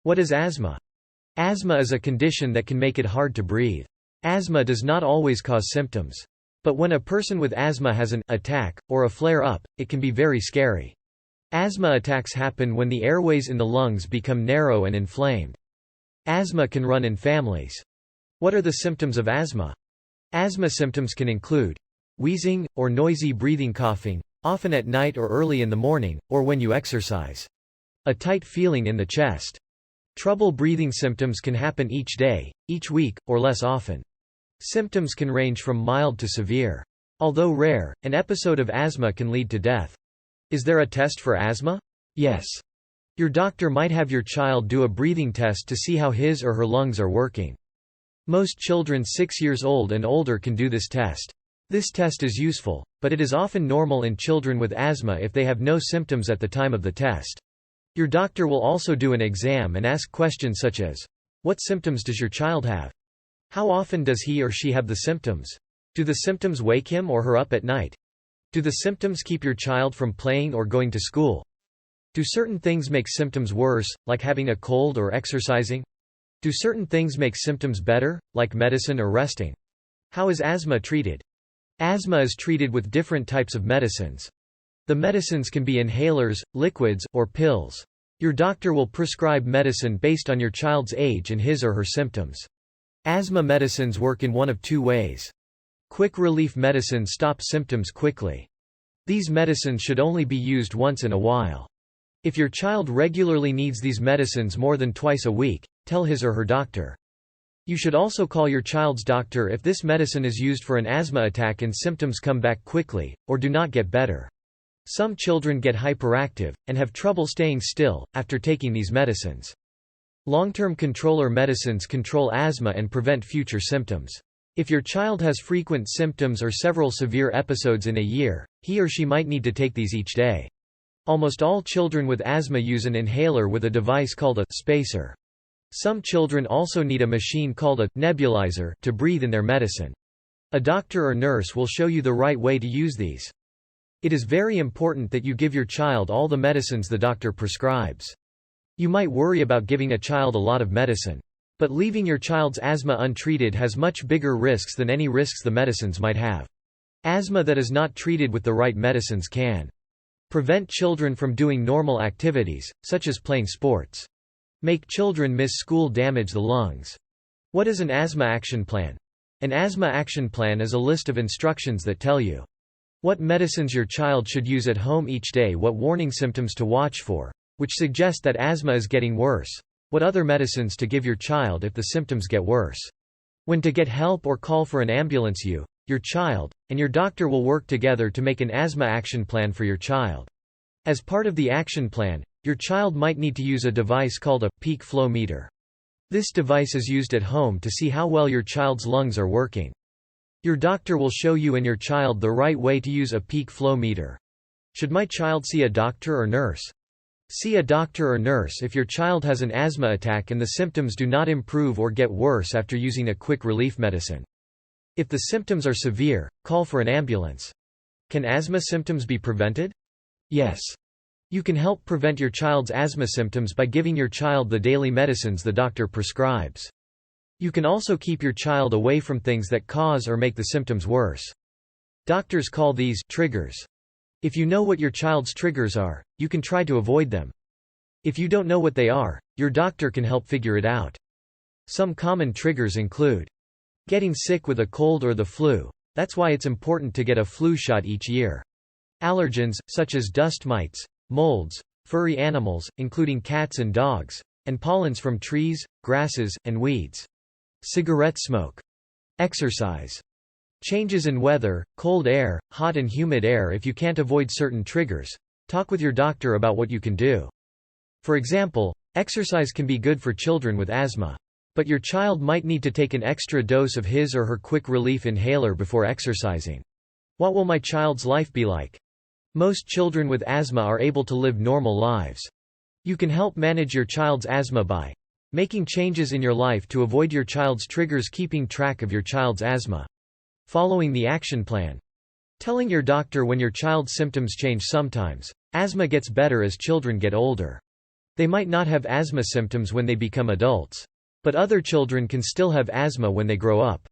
What is asthma? Asthma is a condition that can make it hard to breathe. Asthma does not always cause symptoms. But when a person with asthma has an attack, or a flare-up, it can be very scary. Asthma attacks happen when the airways in the lungs become narrow and inflamed. Asthma can run in families. What are the symptoms of asthma? Asthma symptoms can include wheezing, or noisy breathing, coughing, often at night or early in the morning, or when you exercise. A tight feeling in the chest. Trouble breathing. Symptoms can happen each day, each week, or less often. Symptoms can range from mild to severe. Although rare, an episode of asthma can lead to death. Is there a test for asthma? Yes. Your doctor might have your child do a breathing test to see how his or her lungs are working. Most children 6 years old and older can do this test. This test is useful, but it is often normal in children with asthma if they have no symptoms at the time of the test. Your doctor will also do an exam and ask questions such as, what symptoms does your child have? How often does he or she have the symptoms? Do the symptoms wake him or her up at night? Do the symptoms keep your child from playing or going to school? Do certain things make symptoms worse, like having a cold or exercising? Do certain things make symptoms better, like medicine or resting? How is asthma treated? Asthma is treated with different types of medicines. The medicines can be inhalers, liquids, or pills. Your doctor will prescribe medicine based on your child's age and his or her symptoms. Asthma medicines work in one of two ways. Quick relief medicines stop symptoms quickly. These medicines should only be used once in a while. If your child regularly needs these medicines more than twice a week, tell his or her doctor. You should also call your child's doctor if this medicine is used for an asthma attack and symptoms come back quickly, or do not get better. Some children get hyperactive, and have trouble staying still, after taking these medicines. Long-term controller medicines control asthma and prevent future symptoms. If your child has frequent symptoms or several severe episodes in a year, he or she might need to take these each day. Almost all children with asthma use an inhaler with a device called a spacer. Some children also need a machine called a nebulizer to breathe in their medicine. A doctor or nurse will show you the right way to use these. It is very important that you give your child all the medicines the doctor prescribes. You might worry about giving a child a lot of medicine. But leaving your child's asthma untreated has much bigger risks than any risks the medicines might have. Asthma that is not treated with the right medicines can prevent children from doing normal activities, such as playing sports. Make children miss school, damage the lungs. What is an asthma action plan? An asthma action plan is a list of instructions that tell you what medicines your child should use at home each day, what warning symptoms to watch for, which suggest that asthma is getting worse, what other medicines to give your child if the symptoms get worse, when to get help or call for an ambulance. You, your child, and your doctor will work together to make an asthma action plan for your child. As part of the action plan, your child might need to use a device called a peak flow meter. This device is used at home to see how well your child's lungs are working. Your doctor will show you and your child the right way to use a peak flow meter. Should my child see a doctor or nurse? See a doctor or nurse if your child has an asthma attack and the symptoms do not improve or get worse after using a quick relief medicine. If the symptoms are severe, call for an ambulance. Can asthma symptoms be prevented? Yes. You can help prevent your child's asthma symptoms by giving your child the daily medicines the doctor prescribes. You can also keep your child away from things that cause or make the symptoms worse. Doctors call these triggers. If you know what your child's triggers are, you can try to avoid them. If you don't know what they are, your doctor can help figure it out. Some common triggers include getting sick with a cold or the flu. That's why it's important to get a flu shot each year. Allergens, such as dust mites, molds, furry animals, including cats and dogs, and pollens from trees, grasses, and weeds. Cigarette smoke. Exercise. Changes in weather, cold air, hot and humid air. If you can't avoid certain triggers, talk with your doctor about what you can do. For example, exercise can be good for children with asthma. But your child might need to take an extra dose of his or her quick relief inhaler before exercising. What will my child's life be like? Most children with asthma are able to live normal lives. You can help manage your child's asthma by making changes in your life to avoid your child's triggers, keeping track of your child's asthma, following the action plan, telling your doctor when your child's symptoms change. Sometimes, asthma gets better as children get older. They might not have asthma symptoms when they become adults. But other children can still have asthma when they grow up.